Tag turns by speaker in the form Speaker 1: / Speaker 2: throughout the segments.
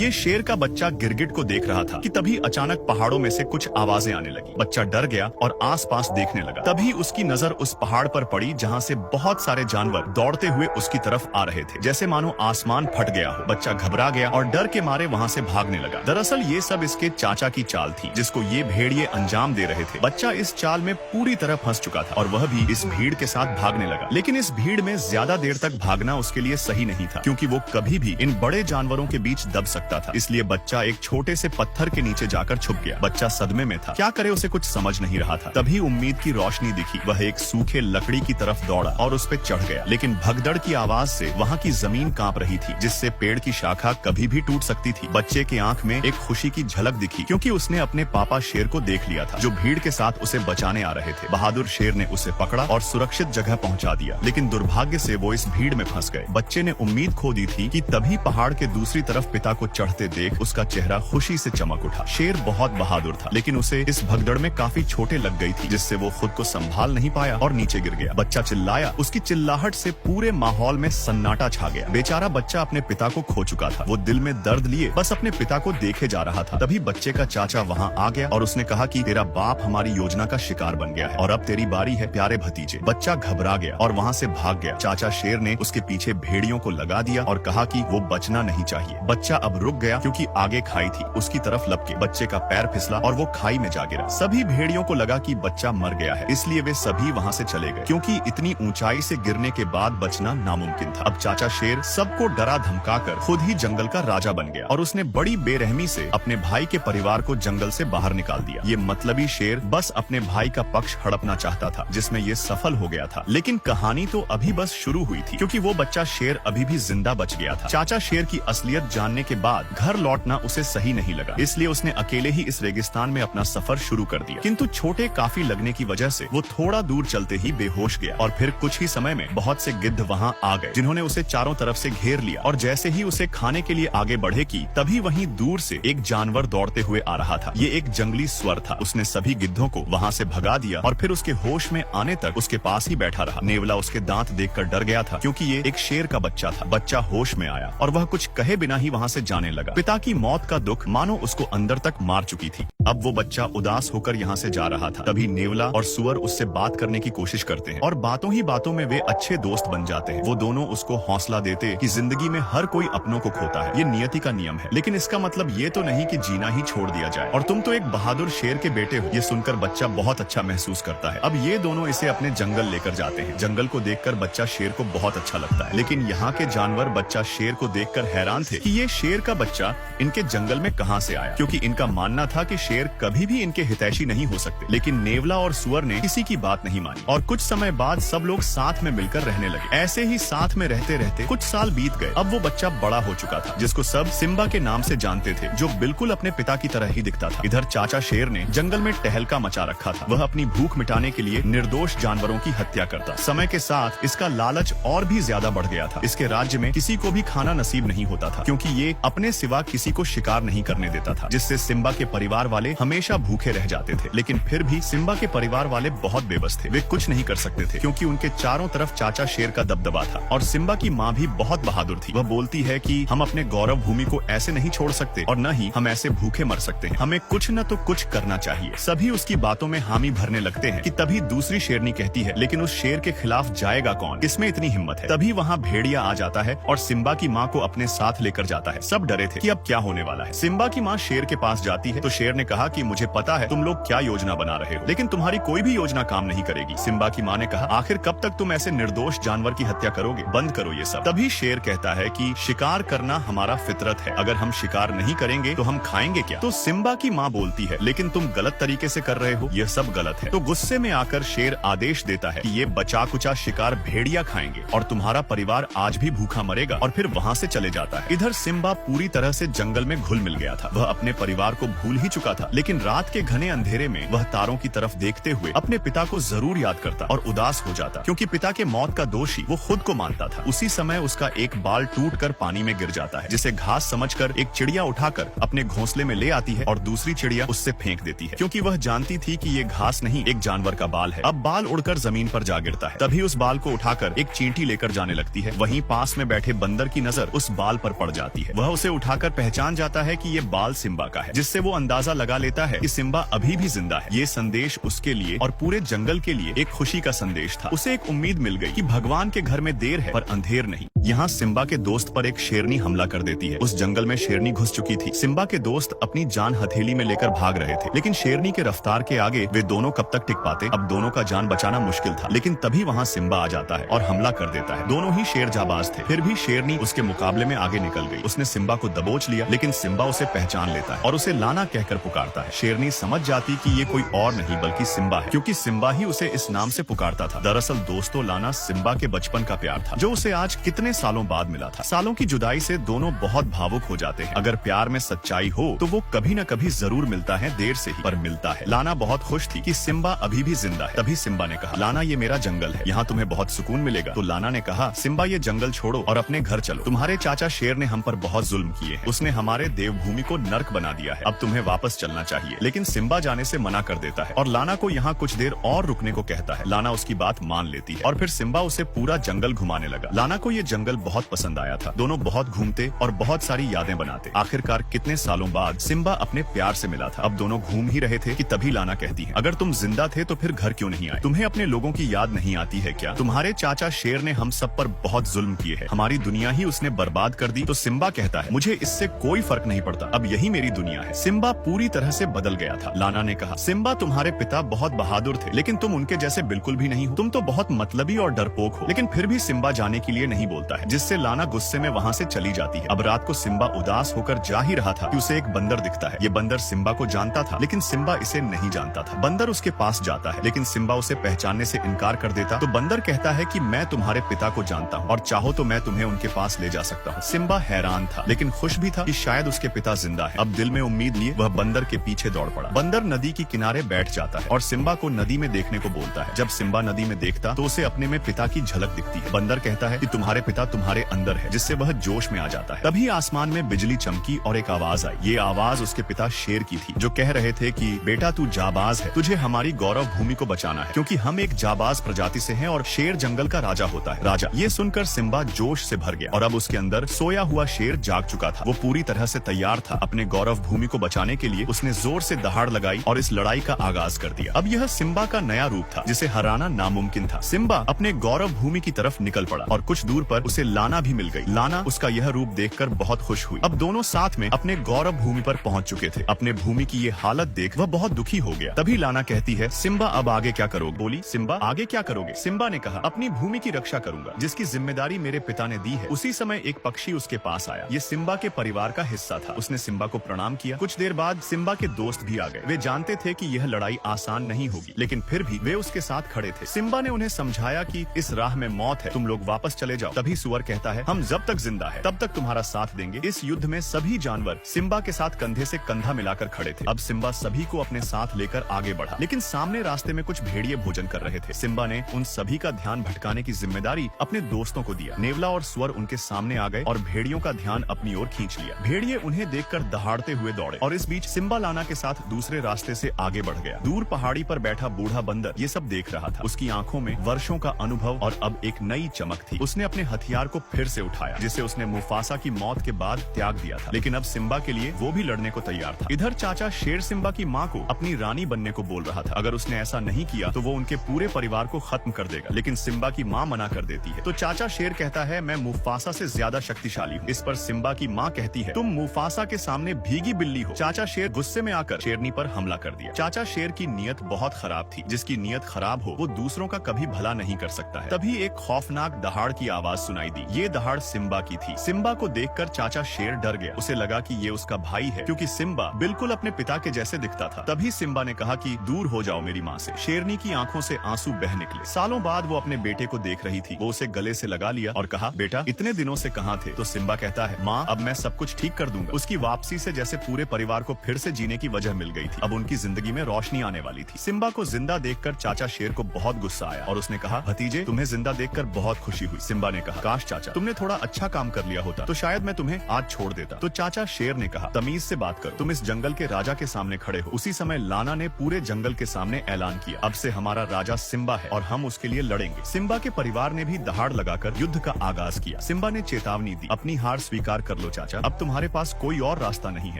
Speaker 1: ये शेर का बच्चा गिरगिट को देख रहा था कि तभी अचानक पहाड़ों में से कुछ आवाजें आने लगी। बच्चा डर गया और आसपास देखने लगा। तभी उसकी नजर उस पहाड़ पर पड़ी जहाँ से बहुत सारे जानवर दौड़ते हुए उसकी तरफ आ रहे थे, जैसे मानो आसमान फट गया हो। बच्चा घबरा गया और डर के मारे वहाँ से भागने लगा। दरअसल ये सब इसके चाचा की चाल थी, जिसको ये भेड़िए अंजाम दे रहे थे। बच्चा इस चाल में पूरी तरह फंस चुका था और वह भी इस भीड़ के साथ भागने लगा। लेकिन इस भीड़ में ज्यादा देर तक भागना उसके लिए सही नहीं था, क्योंकि वो कभी भी इन बड़े जानवरों के बीच दब सकता था। इसलिए बच्चा एक छोटे से पत्थर के नीचे जाकर छुप गया। बच्चा सदमे में था, क्या करे उसे कुछ समझ नहीं रहा था। तभी उम्मीद की रोशनी दिखी। वह एक सूखे लकड़ी की तरफ दौड़ा और उस पे चढ़ गया। लेकिन भगदड़ की आवाज से वहाँ की जमीन कांप रही थी, जिससे पेड़ की शाखा कभी भी टूट सकती थी। बच्चे की आंख में एक खुशी की झलक दिखी, क्योंकि उसने अपने पापा शेर को देख लिया था, जो भीड़ के साथ उसे बचाने आ रहे थे। बहादुर शेर ने उसे पकड़ा और सुरक्षित जगह पहुंचा दिया। लेकिन दुर्भाग्य से वो इस भीड़ में फंस गए। बच्चे ने उम्मीद खो दी थी कि तभी पहाड़ के दूसरी तरफ पिता को चढ़ते देख उसका चेहरा खुशी से चमक उठा। शेर बहुत बहादुर था, लेकिन उसे इस भगदड़ में काफी चोटें लग गई थी, जिससे वो खुद को संभाल नहीं पाया और नीचे गिर गया। बच्चा चिल्लाया। उसकी चिल्लाहट से पूरे माहौल में सन्नाटा छा गया। बेचारा बच्चा अपने पिता को खो चुका था। वो दिल में दर्द लिए बस अपने पिता को देखे जा रहा था। तभी बच्चे का चाचा वहाँ आ गया और उसने कहा कि तेरा बाप हमारी योजना का शिकार बन गया है और अब तेरी बारी है प्यारे भतीजे। बच्चा घबरा गया और वहाँ से भाग गया। चाचा शेर ने उसके पीछे भेड़ियों को लगा दिया और कहा कि वो बचना नहीं चाहिए। बच्चा अब रुक गया, क्योंकि आगे खाई थी। उसकी तरफ लपके बच्चे का पैर फिसला और वो खाई में जा गिरा। सभी भेड़ियों को लगा कि बच्चा मर गया है, इसलिए वे सभी वहाँ से चले गए, क्योंकि इतनी ऊंचाई से गिरने के बाद बचना नामुमकिन था। अब चाचा शेर सबको डरा धमकाकर खुद ही जंगल का राजा बन गया और उसने बड़ी बेरहमी से अपने भाई के परिवार को जंगल से बाहर निकाल दिया। ये मतलबी शेर बस अपने भाई का पक्ष हड़पना चाहता था, जिसमें ये सफल हो गया था। लेकिन कहानी तो अभी बस शुरू हुई थी, क्योंकि वो बच्चा शेर अभी भी जिंदा बच गया था। चाचा शेर की असलियत जानने के बाद घर लौटना उसे सही नहीं लगा, इसलिए उसने अकेले ही इस रेगिस्तान में अपना सफर शुरू कर दिया। किंतु छोटे काफी लगने की वजह से वो थोड़ा दूर चलते ही बेहोश गया और फिर कुछ ही समय में बहुत से गिद्ध वहाँ आ गए, जिन्होंने उसे चारों तरफ से घेर लिया। और जैसे ही उसे खाने के लिए आगे बढ़े की तभी वहीं दूर से एक जानवर दौड़ते हुए आ रहा था। ये एक जंगली स्वर था। उसने सभी गिद्धों को वहाँ से भगा दिया और फिर उसके होश में आने तक उसके पास ही बैठा रहा। नेवला उसके दांत देखकर डर गया था, क्योंकि ये एक शेर का बच्चा था। बच्चा होश में आया और वह कुछ कहे बिना ही वहाँ से जाने लगा। पिता की मौत का दुख मानो उसको अंदर तक मार चुकी थी। अब वो बच्चा उदास होकर यहाँ से जा रहा था। तभी नेवला और सुअर उससे बात करने की कोशिश करते हैं और बातों ही बातों में वे अच्छे दोस्त बन जाते हैं। वो दोनों उसको हौसला देते कि जिंदगी में हर कोई अपनों को खोता है, ये नियति का नियम है। लेकिन इसका मतलब ये तो नहीं कि जीना ही छोड़ दिया जाए और तुम तो एक बहादुर शेर के बेटे हो। ये सुनकर बच्चा बहुत अच्छा महसूस करता है। अब ये दोनों इसे अपने जंगल लेकर जाते हैं। जंगल को देखकर बच्चा शेर को बहुत अच्छा लगता है, लेकिन यहाँ के जानवर बच्चा शेर को देखकर हैरान थे कि ये शेर का बच्चा इनके जंगल में कहाँ से आया, क्योंकि इनका मानना था कि शेर कभी भी इनके हितैषी नहीं हो सकते। लेकिन नेवला और सुअर ने किसी की बात नहीं मानी और कुछ समय बाद सब लोग साथ में मिलकर रहने लगे। ऐसे ही साथ में रहते रहते कुछ साल बीत गए। अब वो बच्चा बड़ा हो चुका था, जिसको सब सिम्बा के नाम से जानते थे, जो बिल्कुल अपने पिता की तरह ही दिखता था। इधर चाचा शेर ने जंगल में टहलका मचा रखा था। वह अपनी भूख मिटाने के लिए निर्दोष जानवरों की हत्या करता। समय के साथ इसका लालच और भी ज्यादा बढ़ गया था। इसके राज्य में किसी को भी खाना नसीब नहीं होता था, क्योंकि ये अपने सिवा किसी को शिकार नहीं करने देता था, जिससे सिम्बा के परिवार वाले हमेशा भूखे रह जाते थे। लेकिन फिर भी सिम्बा के परिवार वाले बहुत बेबस थे। वे कुछ नहीं कर सकते थे, क्योंकि उनके चारों तरफ चाचा शेर का दबदबा था। और सिम्बा की माँ भी बहुत बहादुर थी। वह बोलती है कि हम अपने गौरव भूमि को ऐसे नहीं छोड़ सकते और न ही हम ऐसे भूखे मर सकते हैं। हमें कुछ न तो कुछ करना चाहिए। सभी उसकी बातों में हामी भरने लगते हैं कि तभी दूसरी शेरनी कहती है, लेकिन उस शेर के खिलाफ जाएगा कौन? किसमें इतनी हिम्मत है? तभी वहाँ भेड़िया आ जाता है और सिम्बा की माँ को अपने साथ लेकर जाता है। सब डरे थे कि अब क्या होने वाला है। सिम्बा की माँ शेर के पास जाती है तो शेर ने कहा कि मुझे पता है तुम लोग क्या योजना बना रहे हो, लेकिन तुम्हारी कोई भी योजना काम नहीं करेगी। सिम्बा की माँ ने कहा, आखिर कब तक तुम ऐसे निर्दोष जानवर की हत्या करोगे? बंद करो ये सब। तभी शेर कहता है कि शिकार करना हमारा फितरत है, अगर हम शिकार नहीं करेंगे तो हम खाएंगे क्या? तो सिम्बा की माँ बोलती है, लेकिन तुम गलत तरीके से कर रहे हो, यह सब गलत है। तो गुस्से में आकर शेर आदेश देता है कि ये बचा कुचा शिकार भेड़िया खाएंगे और तुम्हारा परिवार आज भी भूखा मरेगा, और फिर वहाँ से चले जाता है। इधर सिम्बा पूरी तरह से जंगल में घुल मिल गया था। वह अपने परिवार को भूल ही चुका था, लेकिन रात के घने अंधेरे में वह तारों की तरफ देखते हुए अपने पिता को जरूर याद करता और उदास हो जाता, क्योंकि पिता के मौत का दोषी वो खुद को मानता था। उसी समय उसका एक बाल टूटकर पानी में गिर जाता है, जिसे घास समझकर एक चिड़िया उठाकर अपने घोंसले में ले आती है और दूसरी चिड़िया उससे फेंक देती है, क्योंकि वह जानती थी कि ये घास नहीं एक जानवर का बाल है। अब बाल उड़कर जमीन पर जा गिरता है। तभी उस बाल को उठाकर एक चींटी लेकर जाने लगती है। वहीं पास में बैठे बंदर की नजर उस बाल पर पड़ जाती है। वह उसे उठाकर पहचान जाता है कि ये बाल सिम्बा का है, जिससे वो अंदाजा लगा लेता है कि सिम्बा अभी भी जिंदा है। ये संदेश उसके लिए और पूरे जंगल के लिए एक खुशी का संदेश था। उसे एक उम्मीद मिल गई कि भगवान के घर में देर है पर अंधेर नहीं। यहाँ सिम्बा के दोस्त पर एक शेरनी हमला कर देती है। उस जंगल में शेरनी घुस चुकी थी। सिम्बा के दोस्त अपनी जान हथेली में लेकर भाग रहे थे, लेकिन शेरनी के रफ्तार के आगे वे दोनों कब तक टिक पाते। अब दोनों का जान बचाना मुश्किल था, लेकिन तभी वहाँ सिम्बा आ जाता है और हमला कर देता है। दोनों ही शेर जाबाज थे, फिर भी शेरनी उसके मुकाबले में आगे निकल गई। उसने सिम्बा को दबोच लिया, लेकिन सिम्बा उसे पहचान लेता है और उसे लाना कहकर पुकारता है। शेरनी समझ जाती कि ये कोई और नहीं बल्कि सिम्बा है, क्योंकि सिम्बा ही उसे इस नाम से पुकारता था। दरअसल दोस्तों, लाना सिम्बा के बचपन का प्यार था, जो उसे आज कितने सालों बाद मिला था। सालों की जुदाई से दोनों बहुत भावुक हो जाते हैं। अगर प्यार में सच्चाई हो तो वो कभी न कभी जरूर मिलता है, देर से ही पर मिलता है। लाना बहुत खुश थी कि सिम्बा अभी भी जिंदा है। तभी सिम्बा ने कहा, लाना ये मेरा जंगल है, यहाँ तुम्हें बहुत सुकून मिलेगा। तो लाना ने कहा, सिम्बा ये जंगल छोड़ो और अपने घर चलो। तुम्हारे चाचा शेर ने हम पर बहुत जुल्म किए हैं। उसने हमारे देवभूमि को नर्क बना दिया है। अब तुम्हें वापस चलना चाहिए। लेकिन सिम्बा जाने से मना कर देता है और लाना को यहाँ कुछ देर और रुकने को कहता है। लाना उसकी बात मान लेती है और फिर सिम्बा उसे पूरा जंगल घुमाने लगा। लाना को ये जंगल बहुत पसंद आया था। दोनों बहुत घूमते और बहुत सारी यादें बनाते। आखिरकार कितने सालों बाद सिम्बा अपने प्यार से मिला था। अब दोनों घूम ही रहे थे कि तभी लाना कहती है, अगर तुम जिंदा थे तो फिर घर क्यों नहीं आए? तुम्हें अपने लोगों की याद नहीं आती है क्या? तुम्हारे चाचा शेर ने हम सब पर बहुत जुल्म किए हैं, हमारी दुनिया ही उसने बर्बाद कर दी। तो सिम्बा कहता है, मुझे इससे कोई फर्क नहीं पड़ता, अब यही मेरी दुनिया है। सिम्बा पूरी तरह से बदल गया था। लाना ने कहा, सिम्बा तुम्हारे पिता बहुत बहादुर थे, लेकिन तुम उनके जैसे बिल्कुल भी नहीं हो। तुम तो बहुत मतलबी और डरपोक हो। लेकिन फिर भी सिम्बा जाने के लिए नहीं बोलता है, जिससे लाना गुस्से में वहाँ से चली जाती है। अब रात को सिम्बा उदास होकर जा ही रहा था कि उसे एक बंदर दिखता है। ये बंदर सिम्बा को जानता था, लेकिन सिम्बा इसे नहीं जानता था। बंदर उसके पास जाता है, लेकिन सिम्बा उसे पहचानने से इनकार कर देता। तो बंदर कहता है कि मैं तुम्हारे पिता को जानता हूँ और चाहो तो मैं तुम्हें उनके पास ले जा सकता हूँ। सिम्बा हैरान था, लेकिन खुश भी था कि शायद उसके पिता जिंदा है। अब दिल में उम्मीद लिए वह बंदर के पीछे दौड़ पड़ा। बंदर नदी के किनारे बैठ जाता है और सिम्बा को नदी में देखने को बोलता है। जब सिम्बा नदी में देखता तो उसे अपने में पिता की झलक दिखती है। बंदर कहता है कि तुम्हारे पिता तुम्हारे अंदर है, जिससे वह जोश में आ जाता है। तभी आसमान में बिजली चमकी और एक आवाज आई। ये आवाज उसके पिता शेर की थी, जो कह रहे थे कि बेटा तू जाबाज है, तुझे हमारी गौरव भूमि को बचाना है, क्योंकि हम एक जाबाज प्रजाति से हैं और शेर जंगल का राजा होता है। राजा ये सुनकर सिम्बा जोश से भर गया और अब उसके अंदर सोया हुआ शेर जाग चुका था। वो पूरी तरह से तैयार था। अपने गौरव भूमि को बचाने के लिए उसने जोर से दहाड़ लगाई और इस लड़ाई का आगाज कर दिया। अब यह सिम्बा का नया रूप था, जिसे हराना नामुमकिन था। सिम्बा अपने गौरव भूमि की तरफ निकल पड़ा और कुछ दूर पर उसे लाना भी मिल गई। लाना उसका यह रूप देखकर बहुत खुश हुई। अब दोनों साथ में अपने गौरव भूमि पर पहुंच चुके थे। अपने भूमि की ये हालत देख वह बहुत दुखी हो गया। तभी लाना कहती है, सिम्बा अब आगे क्या करोगे? बोली, सिम्बा आगे क्या करोगे? सिम्बा ने कहा, अपनी भूमि की रक्षा करूंगा, जिसकी जिम्मेदारी मेरे पिता ने दी है। उसी समय एक पक्षी उसके पास आया। ये सिम्बा के परिवार का हिस्सा था। उसने सिम्बा को प्रणाम किया। कुछ देर बाद सिम्बा के दोस्त भी आ गए। वे जानते थे कि यह लड़ाई आसान नहीं होगी, लेकिन फिर भी वे उसके साथ खड़े थे। सिम्बा ने उन्हें समझाया कि इस राह में मौत है, तुम लोग वापस चले जाओ। तभी सुअर कहता है, हम जब तक जिंदा है तब तक तुम्हारा साथ देंगे। इस युद्ध में सभी जानवर सिम्बा के साथ कंधे से कंधा मिलाकर खड़े थे। अब सिम्बा सभी को अपने साथ लेकर आगे बढ़ा, लेकिन सामने रास्ते में कुछ भेड़िए भोजन कर रहे थे। सिम्बा ने उन सभी का ध्यान भटकाने की जिम्मेदारी अपने दोस्तों को दिया। नेवला और सुअर उनके सामने आ गए और भेड़ियों का ध्यान अपनी ओर खींच लिया। भेड़िए उन्हें देखकर दहाड़ते हुए दौड़े और इस बीच सिम्बा लाना के साथ दूसरे रास्ते से आगे बढ़ गया। दूर पहाड़ी पर बैठा बूढ़ा बंदर ये सब देख रहा था। उसकी आंखों में वर्षों का अनुभव और अब एक नई चमक थी। उसने अपने हथियार को फिर से उठाया, जिसे उसने मुफासा की मौत के बाद त्याग दिया था, लेकिन अब सिम्बा के लिए वो भी लड़ने को तैयार था। इधर चाचा शेर सिम्बा की माँ को अपनी रानी बनने को बोल रहा था। अगर उसने ऐसा नहीं किया तो वो उनके पूरे परिवार को खत्म कर देगा, लेकिन सिम्बा की माँ मना कर देती है। तो चाचा शेर कहता है, मैं मुफासा से ज्यादा शक्तिशाली हूँ। इस पर सिम्बा की माँ कहती है, तुम मुफासा के सामने भीगी बिल्ली हो। चाचा शेर गुस्से में आकर शेरनी पर हमला कर दिया। चाचा शेर की नीयत बहुत खराब थी। जिसकी नीयत खराब हो वो दूसरों का कभी भला नहीं कर सकता है। तभी एक खौफनाक दहाड़ की आवाज सुनाई दी। ये दहाड़ सिम्बा की थी। सिम्बा को देखकर चाचा शेर डर गया। उसे लगा कि ये उसका भाई है, क्योंकि सिम्बा बिल्कुल अपने पिता के जैसे दिखता था। तभी सिम्बा ने कहा कि दूर हो जाओ मेरी माँ से। शेरनी की आंखों से आंसू बह निकले। सालों बाद वो अपने बेटे को देख रही थी। वो उसे गले से लगा लिया और कहा, बेटा इतने दिनों से कहाँ थे? तो सिम्बा कहता है, माँ अब मैं सब कुछ ठीक कर दूंगा। उसकी वापसी से जैसे पूरे परिवार को फिर से जीने की वजह मिल गई थी। अब उनकी जिंदगी में रोशनी आने वाली थी। सिम्बा को जिंदा देखकर चाचा शेर को बहुत गुस्सा आया और उसने कहा, भतीजे तुम्हें जिंदा देखकर बहुत खुशी हुई। सिम्बा ने कहा, काश चाचा तुमने थोड़ा अच्छा काम कर लिया होता तो शायद मैं तुम्हें आज छोड़ देता। तो चाचा शेर ने कहा, तमीज से बात करो, तुम इस जंगल के राजा के सामने खड़े हो। उसी समय लाना ने पूरे जंगल के सामने ऐलान किया, अब से हमारा राजा सिम्बा है और हम उसके लिए लड़ेंगे। सिम्बा के परिवार ने भी दहाड़ लगाकर युद्ध का आगाज किया। सिम्बा ने चेतावनी दी, अपनी हार स्वीकार कर लो चाचा, अब तुम्हारे पास कोई और रास्ता नहीं है।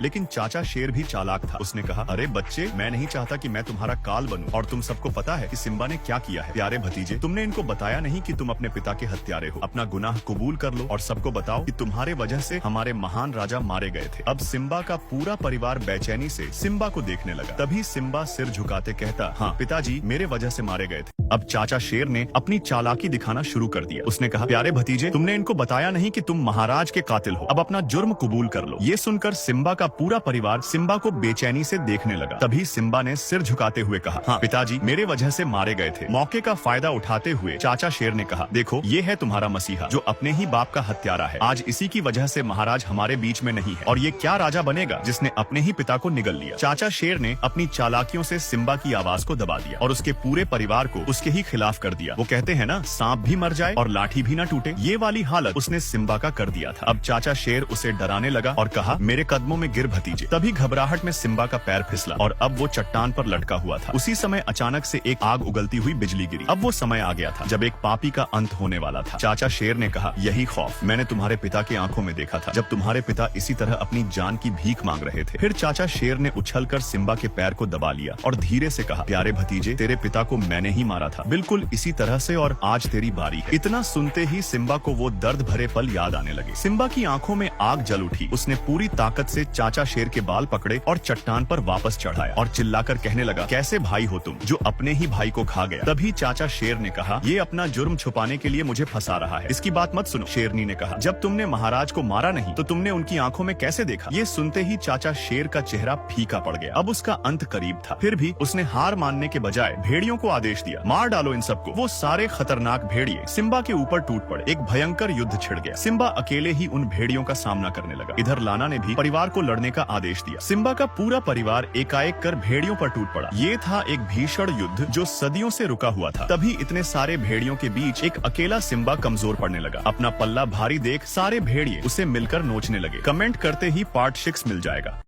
Speaker 1: लेकिन चाचा शेर भी चालाक था। उसने कहा, अरे बच्चे, मैं नहीं चाहता कि मैं तुम्हारा काल बनूं। और तुम सबको पता है कि सिम्बा ने क्या किया है। प्यारे भतीजे, तुमने इनको बताया नहीं कि तुम अपने पिता के हत्यारे हो। अपना गुनाह कबूल कर लो और सबको बताओ कि तुम्हारे वजह से हमारे महान राजा मारे गए थे। अब सिम्बा का पूरा परिवार बेचैनी से सिम्बा को देखने लगा। तभी सिम्बा सिर झुकाते कहता, हाँ पिताजी, मेरे वजह से मारे गए थे। अब चाचा शेर ने अपनी चालाकी दिखाना शुरू कर दिया। उसने कहा, प्यारे भतीजे, तुमने इनको बताया नहीं कि तुम महाराज के कातिल हो। अब अपना जुर्म कबूल कर लो। ये सुनकर सिम्बा का पूरा परिवार सिम्बा को बेचैनी से देखने लगा। तभी सिम्बा ने सिर झुकाते हुए कहा, हाँ पिताजी, मेरे वजह से मारे गए थे। मौके का फायदा उठाते हुए चाचा शेर ने कहा, देखो, ये है तुम्हारा मसीहा जो अपने ही बाप का हत्यारा है। आज इसी की वजह से महाराज हमारे बीच में नहीं है। और ये क्या राजा बनेगा जिसने अपने ही पिता को निगल लिया। चाचा शेर ने अपनी चालाकियों से सिम्बा की आवाज को दबा दिया और उसके पूरे परिवार को उसके ही खिलाफ कर दिया। वो कहते हैं ना, सांप भी मर जाए और लाठी भी ना टूटे। ये वाली हालत उसने सिम्बा का कर दिया था। अब चाचा शेर उसे डराने लगा और कहा, मेरे कदमों में गिर भतीजे। तभी घबराहट में सिम्बा का पैर फिसला और अब वो चट्टान पर लटका हुआ था। उसी समय अचानक से एक आग उगलती हुई बिजली गिरी। अब वो समय आ गया था जब एक पापी का अंत होने वाला था। चाचा शेर ने कहा, यही खौफ मैंने तुम्हारे पिता की आंखों में देखा था, जब तुम्हारे पिता इसी तरह अपनी जान की भीख मांग रहे थे। फिर चाचा शेर ने उछलकर सिम्बा के पैर को दबा लिया और धीरे से कहा, प्यारे भतीजे, तेरे पिता को मैंने ही मारा था, बिल्कुल इसी तरह से, और आज तेरी बारी है। इतना सुनते ही सिम्बा को वो दर्द भरे पल याद आने लगे। सिम्बा की आंखों में आग जल उठी। उसने पूरी ताकत से चाचा शेर के बाल पकड़े और चट्टान पर वापस चढ़ाया और चिल्लाकर कहने लगा, कैसे भाई हो तुम जो अपने ही भाई को खा गया। तभी चाचा शेर ने कहा, ये अपना जुर्म छुपाने के लिए मुझे फंसा रहा है, इसकी बात मत सुनो। शेरनी ने कहा, जब तुमने महाराज को मारा नहीं तो तुमने उनकी आंखों में कैसे देखा। ये सुनते ही चाचा शेर का चेहरा फीका पड़ गया। अब उसका अंत करीब था। फिर भी उसने हार मानने के बजाय भेड़ियों को आदेश दिया, मार डालो इन सबको। वो सारे खतरनाक भेड़िए सिम्बा के ऊपर टूट पड़े। एक भयंकर युद्ध छिड़ गया। सिम्बा अकेले ही उन भेड़ियों का सामना करने लगा। इधर लाना ने भी परिवार को लड़ने का आदेश दिया। सिम्बा का पूरा परिवार एकाएक कर भेड़ियों पर टूट पड़ा। ये था एक भीषण युद्ध जो सदियों से रुका हुआ था। तभी इतने सारे भेड़ियों के बीच एक अकेला सिम्बा कमजोर पड़ने लगा। अपना पल्ला भारी देख सारे भेड़िए उसे मिलकर नोचने लगे। कमेंट करते ही पार्ट 6 मिल जाएगा।